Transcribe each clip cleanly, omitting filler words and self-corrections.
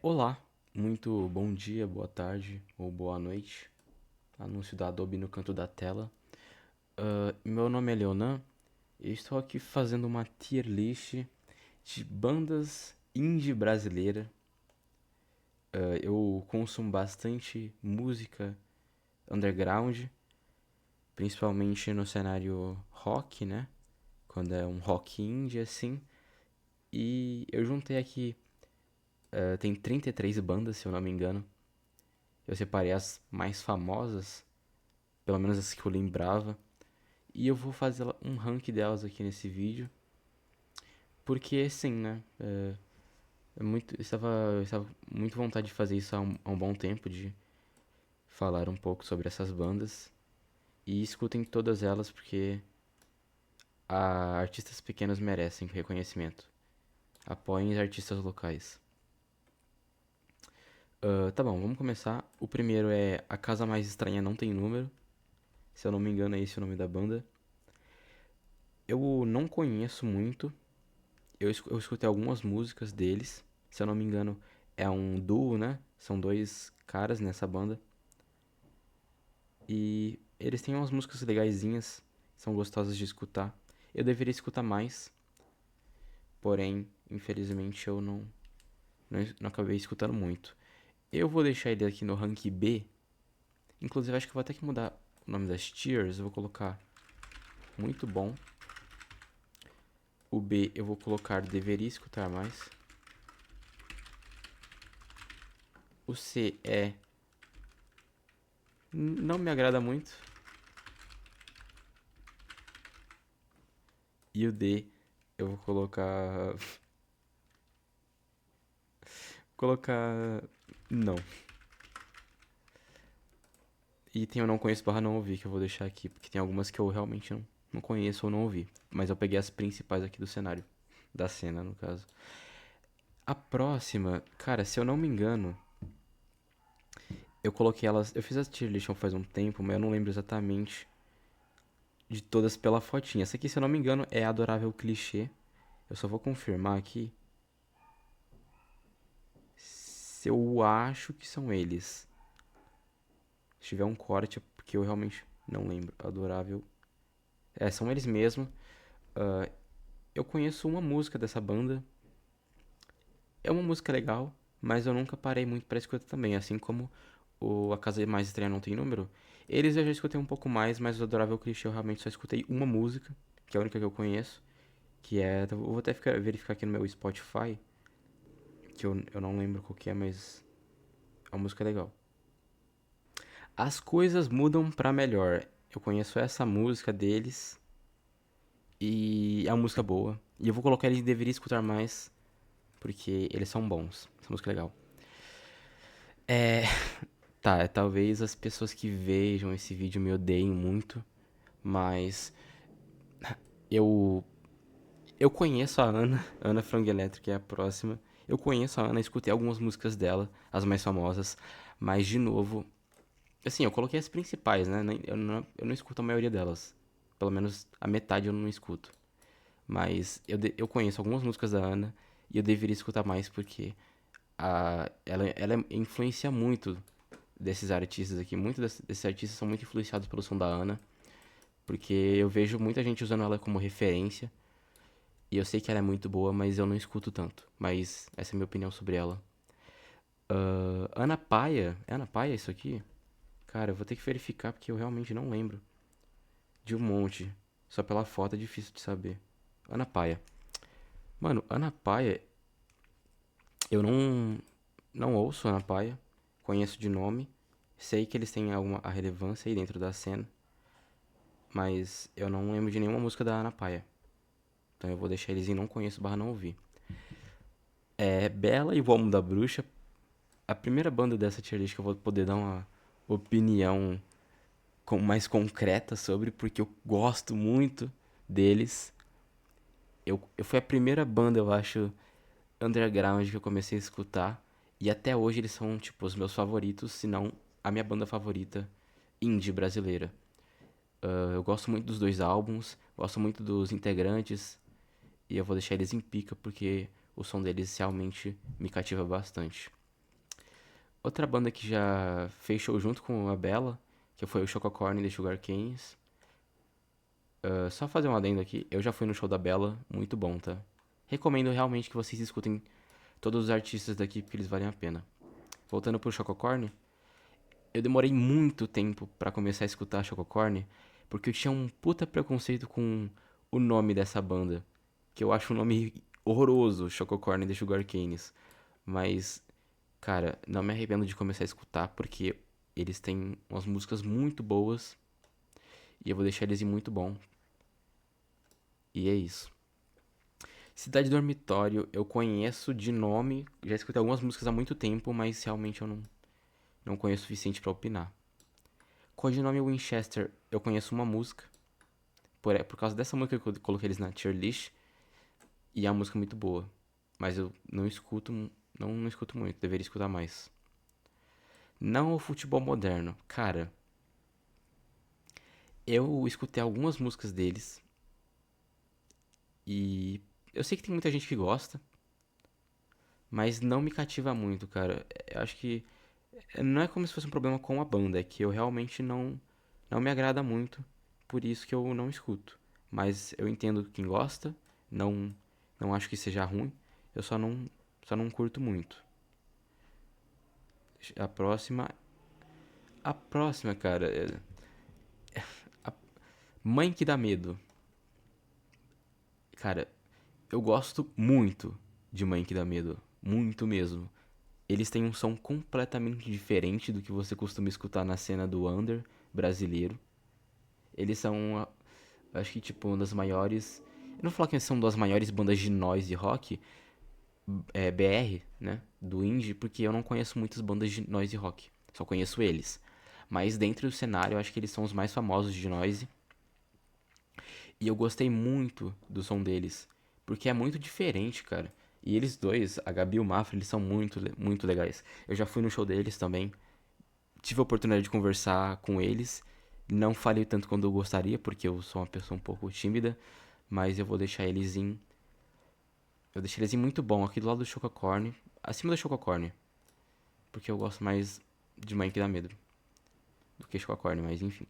Olá, muito bom dia, boa tarde ou boa noite. Anúncio da Adobe no canto da tela. Meu nome é Leonan e estou aqui fazendo uma tier list de bandas indie brasileira. Eu consumo bastante música underground, principalmente no cenário rock, né? Quando é um rock indie assim. E eu juntei aqui, tem 33 bandas, se eu não me engano. Eu separei as mais famosas, pelo menos as que eu lembrava. E eu vou fazer um rank delas aqui nesse vídeo. Porque sim, né? Eu estava muito vontade de fazer isso há um bom tempo, de falar um pouco sobre essas bandas. E escutem todas elas porque artistas pequenos merecem reconhecimento. Apoiem os artistas locais. Tá bom, vamos começar. O primeiro é A Casa Mais Estranha Não Tem Número. Se eu não me engano, é esse o nome da banda. Eu não conheço muito. Eu escutei algumas músicas deles. Se eu não me engano, é um duo, né? São dois caras nessa banda. E eles têm umas músicas legaisinhas, são gostosas de escutar. Eu deveria escutar mais, porém, infelizmente eu não acabei escutando muito. Eu vou deixar ele aqui no rank B. Inclusive, acho que eu vou até que mudar o nome das tiers. Eu vou colocar muito bom. O B eu vou colocar deveria escutar mais. O C é não me agrada muito. E o D eu vou colocar. Colocar. Não. E tem eu não conheço barra não ouvi, que eu vou deixar aqui, porque tem algumas que eu realmente não conheço ou não ouvi. Mas eu peguei as principais aqui do cenário. Da cena, no caso. A próxima, cara, se eu não me engano, eu coloquei elas. Eu fiz a tier list faz um tempo, mas eu não lembro exatamente de todas pela fotinha. Essa aqui, se eu não me engano, é Adorável Clichê. Eu só vou confirmar aqui se eu acho que são eles. Se tiver um corte, é porque eu realmente não lembro. Adorável. É, são eles mesmo. Eu conheço uma música dessa banda. É uma música legal, mas eu nunca parei muito pra escutar também. Assim como A Casa Mais Estranha Não Tem Número. Eles eu já escutei um pouco mais, mas o Adorável Clichê eu realmente só escutei uma música, que é a única que eu conheço. Que é. Eu vou até verificar aqui no meu Spotify, que eu não lembro qual que é, mas é uma música legal. As coisas mudam pra melhor. Eu conheço essa música deles e é uma música boa. E eu vou colocar eles deveria escutar mais, porque eles são bons. Essa música é legal. Tá, talvez as pessoas que vejam esse vídeo me odeiem muito, mas eu eu conheço a Ana, Ana Frango Elétrica é a próxima. Eu conheço a Ana, escutei algumas músicas dela, as mais famosas, mas de novo, assim, eu coloquei as principais, né? Eu não escuto a maioria delas. Pelo menos a metade eu não escuto. Mas eu conheço algumas músicas da Ana e eu deveria escutar mais porque ela influencia muito desses artistas aqui. Muitos desses artistas são muito influenciados pelo som da Ana, porque eu vejo muita gente usando ela como referência. E eu sei que ela é muito boa, mas eu não escuto tanto. Mas essa é a minha opinião sobre ela. Ana Paia. É Ana Paia isso aqui? Cara, eu vou ter que verificar porque eu realmente não lembro. De um monte. Só pela foto é difícil de saber. Ana Paia. Mano, Ana Paia, eu não ouço Ana Paia. Conheço de nome. Sei que eles têm alguma a relevância aí dentro da cena. Mas eu não lembro de nenhuma música da Ana Paia. Então eu vou deixar eles em não conheço barra não ouvir. É Bela e o Almo da Bruxa. A primeira banda dessa tier list que eu vou poder dar uma opinião mais concreta sobre, porque eu gosto muito deles. Eu fui a primeira banda, eu acho, underground que eu comecei a escutar. E até hoje eles são, tipo, os meus favoritos, se não a minha banda favorita indie brasileira. Eu gosto muito dos dois álbuns, gosto muito dos integrantes. E eu vou deixar eles em pica porque o som deles realmente me cativa bastante. Outra banda que já fez show junto com a Bella, que foi o Chococorn e The Sugar Canes. Só fazer um adendo aqui, eu já fui no show da Bella, muito bom, tá? Recomendo realmente que vocês escutem todos os artistas daqui, porque eles valem a pena. Voltando pro Chococorn, eu demorei muito tempo pra começar a escutar Chococorn, porque eu tinha um puta preconceito com o nome dessa banda, que eu acho um nome horroroso, Chococorn e The Sugar Canes. Mas, cara, não me arrependo de começar a escutar, porque eles têm umas músicas muito boas, e eu vou deixar eles em muito bom. E é isso. Cidade Dormitório, eu conheço de nome, já escutei algumas músicas há muito tempo, mas realmente eu não conheço o suficiente pra opinar. Codinome Winchester, eu conheço uma música, por causa dessa música que eu coloquei eles na tier list, e a música é muito boa, mas eu não escuto, não escuto muito, deveria escutar mais. Não o futebol moderno, cara, eu escutei algumas músicas deles, e eu sei que tem muita gente que gosta, mas não me cativa muito, cara. Eu acho que não é como se fosse um problema com a banda, é que eu realmente não me agrada muito, por isso que eu não escuto. Mas eu entendo quem gosta, não não acho que seja ruim, eu só não curto muito. A próxima, a próxima, cara, a Mãe que dá medo. Cara, eu gosto muito de Mãe que dá medo, muito mesmo. Eles têm um som completamente diferente do que você costuma escutar na cena do under brasileiro. Eles são, acho que, tipo, uma das maiores. Eu não vou falar que eles são das maiores bandas de noise rock, BR, né? Do indie, porque eu não conheço muitas bandas de noise rock. Só conheço eles. Mas dentro do cenário, eu acho que eles são os mais famosos de noise. E eu gostei muito do som deles. Porque é muito diferente, cara. E eles dois, a Gabi e o Mafra, eles são muito legais. Eu já fui no show deles também. Tive a oportunidade de conversar com eles. Não falei tanto quanto eu gostaria, porque eu sou uma pessoa um pouco tímida. Mas eu vou deixar eles em. Eu deixei eles em muito bom, aqui do lado do Chococorn. Acima do Chococorn. Porque eu gosto mais de Mãe que dá medo do que Chococorn, mas enfim.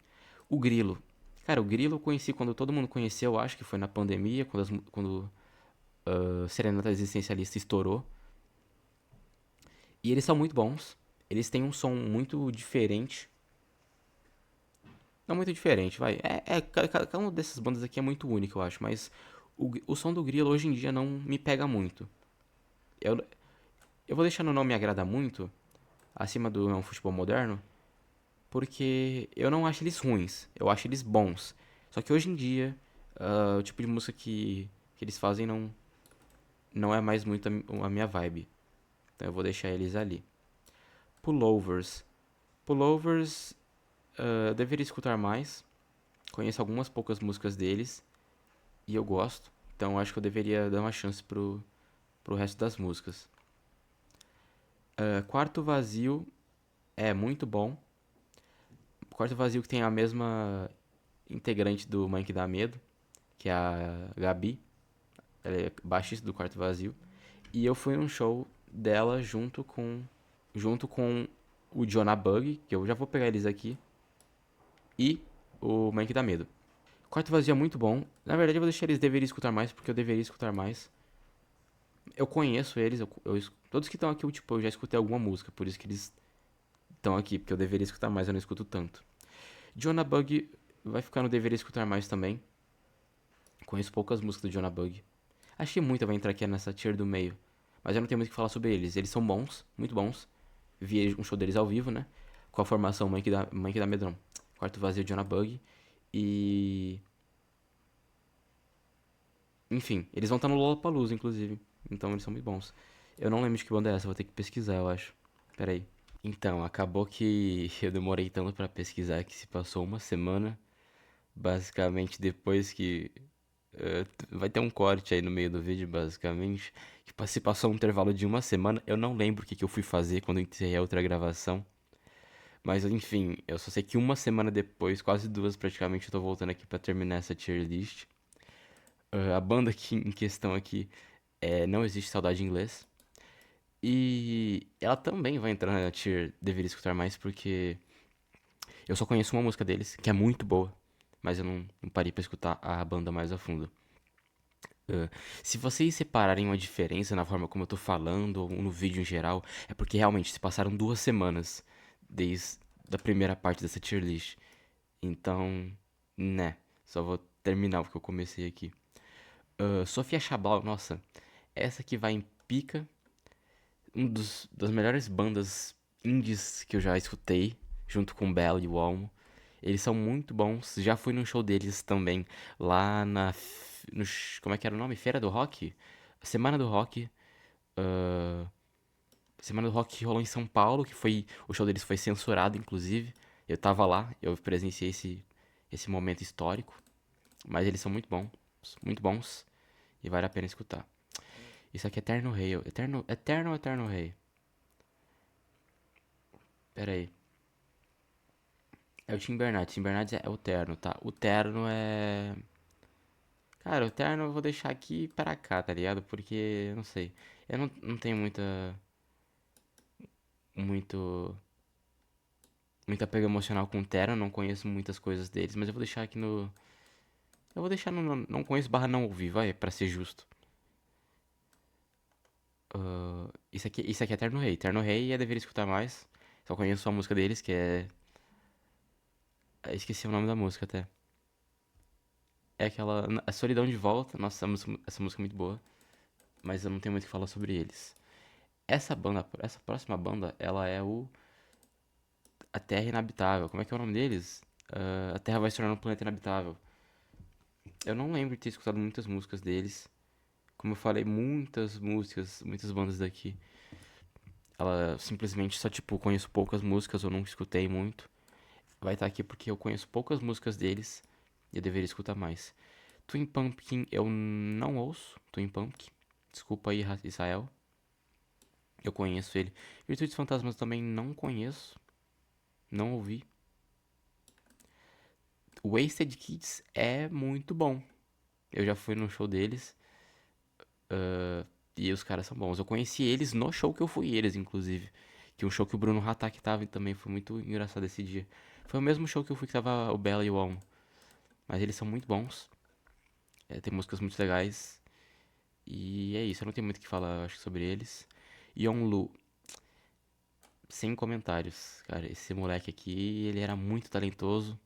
O Grilo. Cara, o Grilo eu conheci quando todo mundo conheceu, acho que foi na pandemia, quando Serenata Existencialista estourou. E eles são muito bons. Eles têm um som muito diferente. Não muito diferente, vai. Cada uma dessas bandas aqui é muito único, eu acho. Mas o som do Grilo hoje em dia não me pega muito. Eu, eu vou deixar no não me agrada muito, acima do não futebol moderno, porque eu não acho eles ruins. Eu acho eles bons. Só que hoje em dia, o tipo de música que eles fazem não é mais muito a minha vibe. Então eu vou deixar eles ali. Pullovers. Pullovers, eu deveria escutar mais. Conheço algumas poucas músicas deles e eu gosto. Então acho que eu deveria dar uma chance pro resto das músicas. Quarto Vazio é muito bom. Quarto Vazio que tem a mesma integrante do Mãe que Dá Medo, que é a Gabi. Ela é baixista do Quarto Vazio. E eu fui num show dela junto com o Jonah Bug, que eu já vou pegar eles aqui, e o Mãe que Dá Medo. Quarto Vazio é muito bom. Na verdade, eu vou deixar eles deveria escutar mais, porque eu deveria escutar mais. Eu conheço eles, todos que estão aqui, eu já escutei alguma música, por isso que eles estão aqui, porque eu deveria escutar mais, eu não escuto tanto. Jonah Bug vai ficar no deveria escutar mais também. Conheço poucas músicas do Jonah Bug. Acho que muita vai entrar aqui nessa tier do meio. Mas eu não tenho muito o que falar sobre eles. Eles são bons, muito bons. Vi um show deles ao vivo, né? Com a formação Mãe que dá Medrão. Quarto Vazio, Jonah Bug. E. Enfim, eles vão estar no Lollapalooza, inclusive. Então eles são muito bons. Eu não lembro de que banda é essa, vou ter que pesquisar, eu acho. Pera aí. Então, acabou que eu demorei tanto pra pesquisar que se passou uma semana. Basicamente, depois que. Vai ter um corte aí no meio do vídeo, basicamente. Que se passou um intervalo de uma semana. Eu não lembro o que eu fui fazer quando eu encerrei a outra gravação. Mas enfim, eu só sei que uma semana depois, quase duas praticamente, eu tô voltando aqui pra terminar essa tier list. A banda aqui em questão aqui Não Existe Saudade em inglês. E ela também vai entrar na tier Deveria Escutar Mais, porque eu só conheço uma música deles, que é muito boa, mas eu não parei pra escutar a banda mais a fundo. Ah, Se vocês separarem uma diferença na forma como eu tô falando, ou no vídeo em geral, é porque realmente se passaram 2 semanas desde a primeira parte dessa tier list. Então, né, só vou terminar o que eu comecei aqui. Sofia Chabal, nossa, essa que vai em pica, das melhores bandas indies que eu já escutei, junto com Bell e o Almo. Eles são muito bons. Já fui num show deles também, lá como é que era o nome? Feira do Rock? Semana do Rock. ah, Semana do Rock que rolou em São Paulo, que foi. O show deles foi censurado, inclusive. Eu tava lá, eu presenciei esse momento histórico. Mas eles são muito bons, e vale a pena escutar. Isso aqui é Eterno Rei. Eterno ou Eterno Rei? Pera aí. É o Tim Bernardes. Tim Bernardes é o Terno, tá? O Terno é. Cara, o Terno eu vou deixar aqui para cá, tá ligado? Porque, eu não sei. Eu não tenho muito, muita apego emocional com o Terno. Não conheço muitas coisas deles, mas eu vou deixar aqui no. Eu vou deixar no. Não conheço barra não ouvir, vai, pra ser justo. Isso aqui é Terno Rei. Terno Rei é Deveria Escutar Mais. Só conheço a música deles, que é. Esqueci o nome da música até. É aquela. A Solidão de Volta. Nossa, essa música é muito boa. Mas eu não tenho muito o que falar sobre eles. Essa próxima banda, ela é o A Terra Inabitável. Como é que é o nome deles? A Terra vai se tornar um planeta inabitável. Eu não lembro de ter escutado muitas músicas deles. Como eu falei, muitas músicas, muitas bandas daqui. Ela simplesmente só, tipo, conheço poucas músicas, eu não escutei muito. Vai estar aqui porque eu conheço poucas músicas deles e eu deveria escutar mais. Twin Pumpkin eu não ouço. Twin Pumpkin. Desculpa aí, Israel. Eu conheço ele. Virtudes Fantasmas também não conheço. Não ouvi. Wasted Kids é muito bom. Eu já fui no show deles. E os caras são bons. Eu conheci eles no show que eu fui eles, inclusive. Que um show que o Bruno Hatak tava e também foi muito engraçado esse dia. Foi o mesmo show que eu fui que tava o Bella e o Almo. Mas eles são muito bons. Tem músicas muito legais. E é isso, eu não tenho muito o que falar, acho, sobre eles. Lu, sem comentários. Cara, esse moleque aqui, ele era muito talentoso.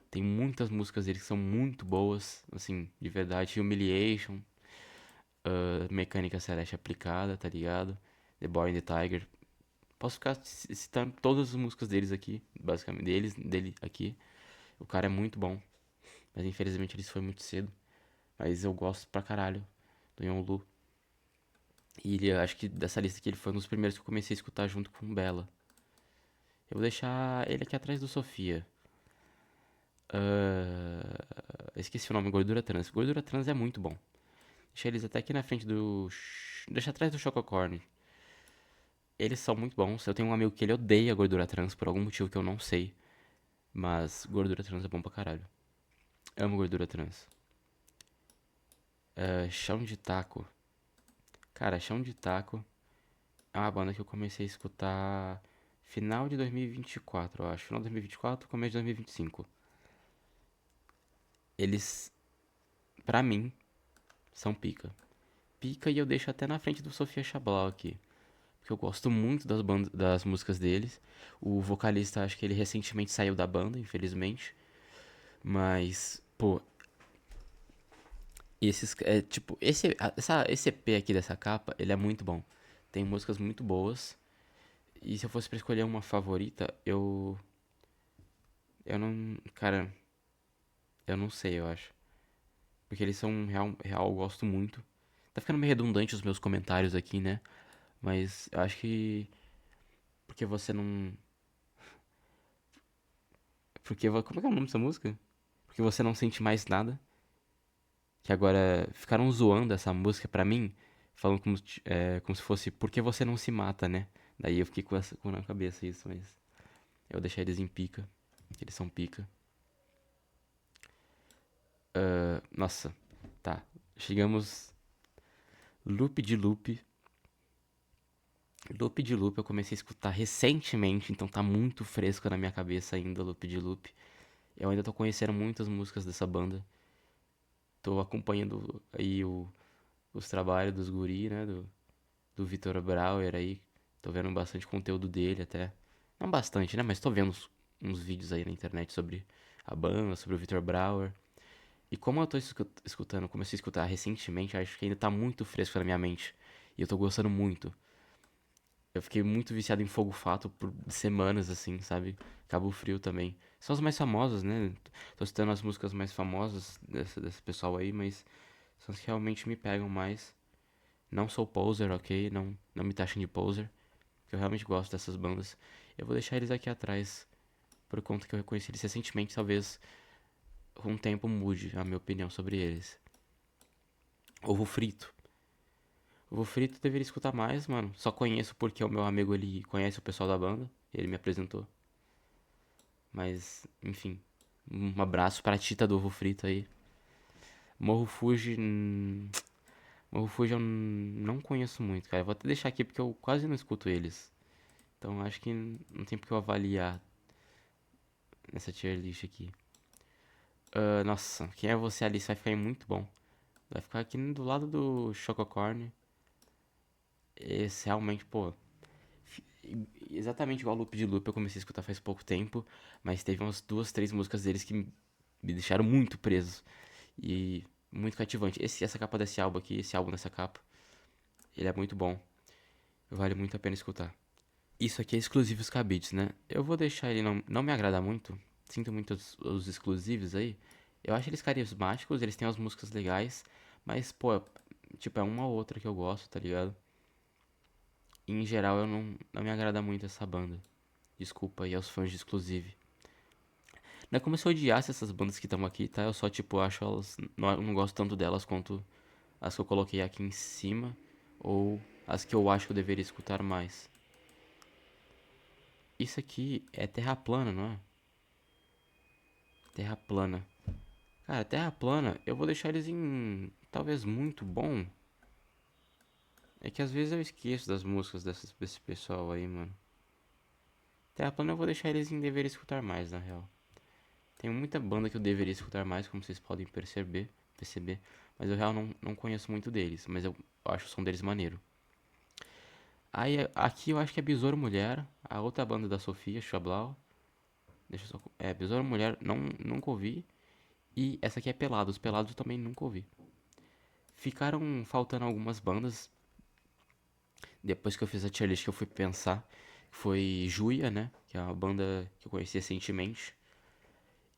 Tem muitas músicas dele que são muito boas, assim, de verdade. Humiliation, Mecânica Celeste Aplicada, tá ligado? The Boy and the Tiger. Posso ficar citando todas as músicas deles aqui, basicamente, dele aqui. O cara é muito bom, mas infelizmente ele foi muito cedo. Mas eu gosto pra caralho do Lu. E ele, acho que dessa lista aqui ele foi um dos primeiros que eu comecei a escutar junto com o Bella. Eu vou deixar ele aqui atrás do Sofia. Esqueci o nome, Gordura Trans. Gordura Trans é muito bom. Deixa eles até aqui na frente do. Deixa atrás do Chococorn. Eles são muito bons. Eu tenho um amigo que ele odeia gordura trans por algum motivo que eu não sei. Mas gordura trans é bom pra caralho. Amo gordura trans. Chão de Taco. Cara, Chão de Taco é uma banda que eu comecei a escutar final de 2024, eu acho. Final de 2024, começo de 2025. Eles, pra mim, são pica. Pica e eu deixo até na frente do Sofia Chablau aqui. Porque eu gosto muito das músicas deles. O vocalista, acho que ele recentemente saiu da banda, infelizmente. Mas, pô, tipo, esse EP aqui dessa capa, ele é muito bom. Tem músicas muito boas. E se eu fosse pra escolher uma favorita, eu não, cara, eu não sei, eu acho. Porque eles são real, eu gosto muito. Tá ficando meio redundante os meus comentários aqui, né? Mas eu acho que porque você não, como é que é o nome dessa música? Porque você não sente mais nada. Que agora ficaram zoando essa música pra mim, falando como se fosse porque você não se mata, né? Daí eu fiquei com na cabeça isso, mas eu vou deixar eles em pica. Eles são pica. Nossa, tá. Chegamos Loop de Loop. Loop de Loop eu comecei a escutar recentemente, então tá muito fresco na minha cabeça ainda, Loop de Loop. Eu ainda tô conhecendo muitas músicas dessa banda. Tô acompanhando aí os trabalhos dos guri, né? Do Vitor Brauer aí. Tô vendo bastante conteúdo dele até. Não bastante, né? Mas tô vendo uns vídeos aí na internet sobre a banda, sobre o Vitor Brauer. E como eu tô escutando, comecei a escutar recentemente, acho que ainda tá muito fresco na minha mente. E eu tô gostando muito. Eu fiquei muito viciado em Fogo Fato por semanas, assim, sabe? Cabo Frio também. São as mais famosas, né? Tô citando as músicas mais famosas desse pessoal aí, mas são as que realmente me pegam mais. Não sou poser, ok? Não me taxem de poser, porque eu realmente gosto dessas bandas. Eu vou deixar eles aqui atrás, por conta que eu reconheci eles recentemente, talvez com o tempo mude a minha opinião sobre eles. Ovo Frito. Ovo Frito deveria escutar mais, mano. Só conheço porque o meu amigo ele conhece o pessoal da banda, ele me apresentou. Mas, enfim, um abraço pra Tita do Ovo Frito aí. Morro Fuji. Morro Fuji eu não conheço muito, cara. Eu vou até deixar aqui porque eu quase não escuto eles. Então acho que não tem porque eu avaliar nessa tier list aqui. Ah, nossa, quem é você, Alice? Vai ficar muito bom. Vai ficar aqui do lado do Chococorn. Esse realmente, pô. Exatamente igual Loop de Loop, eu comecei a escutar faz pouco tempo. Mas teve umas duas, três músicas deles que me deixaram muito preso. E muito cativante. Essa capa desse álbum aqui, esse álbum dessa capa, ele é muito bom. Vale muito a pena escutar. Isso aqui é exclusivos Cabits, né? Eu vou deixar ele não me agrada muito. Sinto muito os exclusivos aí. Eu acho eles carismáticos, eles têm as músicas legais. Mas, pô, tipo, é uma ou outra que eu gosto, tá ligado? E, em geral, eu não me agrada muito essa banda. Desculpa aí aos fãs de Exclusive. Não é como se eu odiasse essas bandas que estão aqui, tá? Eu só, tipo, acho elas. Não gosto tanto delas quanto as que eu coloquei aqui em cima. Ou as que eu acho que eu deveria escutar mais. Isso aqui é Terra Plana, não é? Terra Plana. Cara, Terra Plana, eu vou deixar eles em. Talvez muito bom. É que às vezes eu esqueço das músicas desse pessoal aí, mano. Terra Plana eu vou deixar eles em deveria escutar mais, na real. Tem muita banda que eu deveria escutar mais, como vocês podem perceber. Mas eu real não conheço muito deles. Mas eu acho o som deles maneiro. Aí aqui eu acho que é Besouro Mulher, a outra banda da Sofia, Chablau. Deixa eu só. É, Besouro Mulher, nunca ouvi. E essa aqui é Pelados. Pelados eu também nunca ouvi. Ficaram faltando algumas bandas. Depois que eu fiz a tier list que eu fui pensar. Foi Juia, né? Que é uma banda que eu conheci recentemente.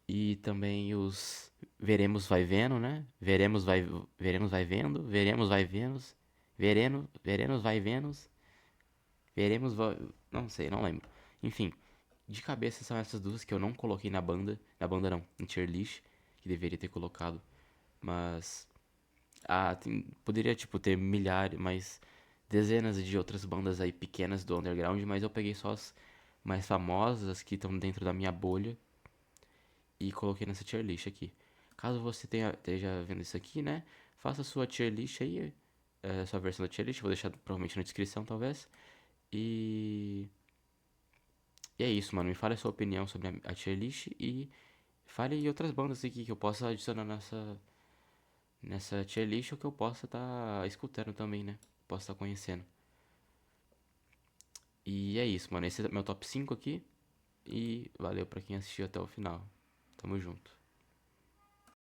E também os Veremos Vai Vendo, né? Veremos Vai Vendo. Veremos Vai Vênus. Veremos Vai Vênus. Veremos vai... Não sei, não lembro. Enfim, de cabeça são essas duas que eu não coloquei na banda. Na banda não, em tier list. Que deveria ter colocado. Mas poderia, tipo, ter milhares, mais dezenas de outras bandas aí pequenas do underground, mas eu peguei só as mais famosas, as que estão dentro da minha bolha, e coloquei nessa tier list aqui. Caso você esteja vendo isso aqui, né, faça sua tier list aí, sua versão da tier list, vou deixar provavelmente na descrição, talvez. E, e é isso, mano, me fale a sua opinião sobre a tier list e fale outras bandas aqui que eu possa adicionar nessa tier list ou que eu possa estar escutando também, né? Posso estar conhecendo. E é isso, mano. Esse é meu top 5 aqui. E valeu pra quem assistiu até o final. Tamo junto.